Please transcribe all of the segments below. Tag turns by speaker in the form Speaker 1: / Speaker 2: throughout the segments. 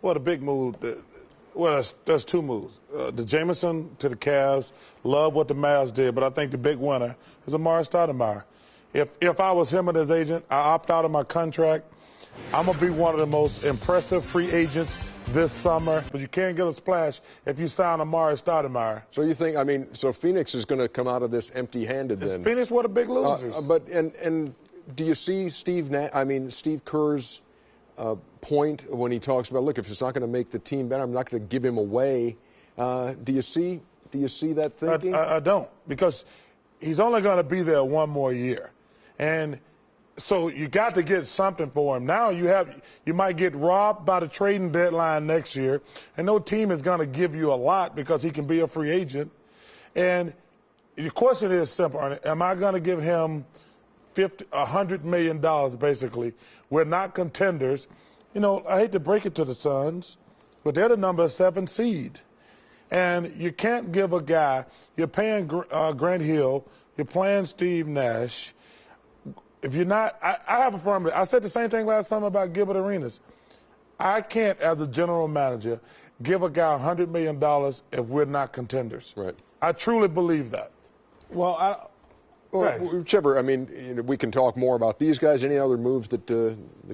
Speaker 1: Well, the big move, there's two moves. The Jameson to the Cavs, love what the Mavs did, but I think the big winner is Amari Stoudemire. If I was him and his agent, I opt out of my contract. I'm going to be one of the most impressive free agents this summer. But you can't get a splash if you sign Amari Stoudemire.
Speaker 2: So you think, so Phoenix is going to come out of this empty-handed then?
Speaker 1: Phoenix were the big losers.
Speaker 2: And do you see Steve Kerr's point when he talks about, look, if it's not going to make the team better, I'm not going to give him away. Do you see that thinking?
Speaker 1: I don't, because he's only going to be there one more year. And so you got to get something for him. Now you might get robbed by the trading deadline next year, and no team is going to give you a lot because he can be a free agent. And the question is simple, Ernie. Am I going to give him $100 million, basically? We're not contenders. You know, I hate to break it to the Suns, but they're the number 7 seed. And you can't give a guy, you're paying Grant Hill, you're playing Steve Nash. If you're not, I have a firm, I said the same thing last summer about Gilbert Arenas. I can't, as a general manager, give a guy $100 million if we're not contenders.
Speaker 2: Right.
Speaker 1: I truly believe that.
Speaker 2: Well, whichever. We can talk more about these guys. Any other moves that,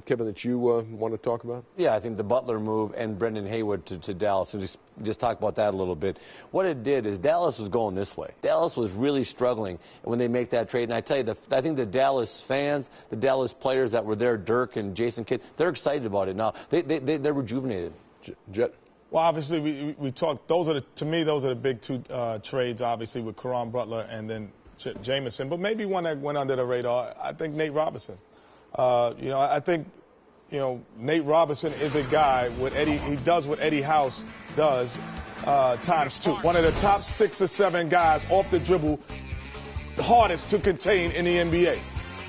Speaker 2: Kevin, that you want to talk about?
Speaker 3: Yeah, I think the Butler move and Brendan Haywood to Dallas, and just talk about that a little bit. What it did is Dallas was going this way. Dallas was really struggling when they make that trade. And I tell you, I think the Dallas fans, the Dallas players that were there, Dirk and Jason Kidd, they're excited about it now. They're rejuvenated.
Speaker 2: Jet.
Speaker 4: Well, obviously, we talked. To me, those are the big two trades, obviously, with Caron Butler and then Jameson, but maybe one that went under the radar. I think Nate Robinson. I think Nate Robinson is a guy with Eddie. He does what Eddie House does ×2. One of the top 6 or 7 guys off the dribble, hardest to contain in the NBA.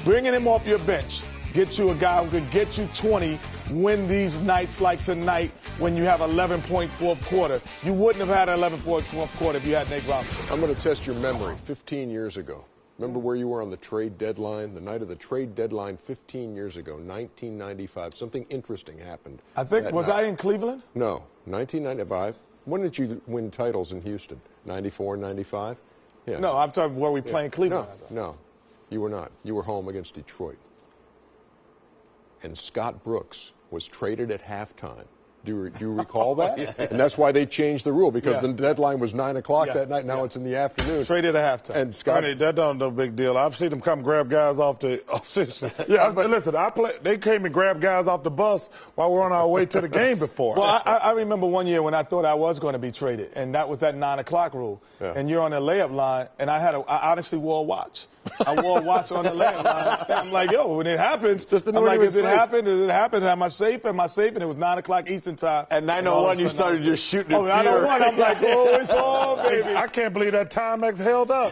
Speaker 4: Bringing him off your bench, get you a guy who can get you 20. Win these nights like tonight when you have 11-point fourth quarter. You wouldn't have had an 11-point fourth quarter if you had Nate Robinson.
Speaker 2: I'm going to test your memory. 15 years ago. Remember where you were on the trade deadline? The night of the trade deadline 15 years ago, 1995. Something interesting happened.
Speaker 4: I think, was I in Cleveland?
Speaker 2: No, 1995. When did you win titles in Houston? 94, 95? Yeah.
Speaker 4: No, I'm talking, were we playing Cleveland?
Speaker 2: No, you were not. You were home against Detroit. And Scott Brooks was traded at halftime. Do you recall that?
Speaker 4: Yeah.
Speaker 2: And that's why they changed the rule, because the deadline was 9 o'clock that night. Now it's in the afternoon.
Speaker 4: Traded at halftime.
Speaker 2: And Scott,
Speaker 1: Ernie, that don't no big deal. I've seen them come grab guys off the season. Yeah, listen, they came and grabbed guys off the bus while we're on our way to the game before.
Speaker 4: Well, I remember one year when I thought I was going to be traded, and that was that 9 o'clock rule. Yeah. And you're on the layup line, and I honestly wore a watch. I wore a watch on the layup line. I'm like, yo, when it happens, I'm like, does it happen? Does it happen? Am I safe? Am I safe? And it was 9 o'clock Eastern time.
Speaker 3: At 9:01, you started just shooting.
Speaker 4: Oh, 9:01, I'm like, oh, it's on, baby.
Speaker 1: I can't believe that Timex held up.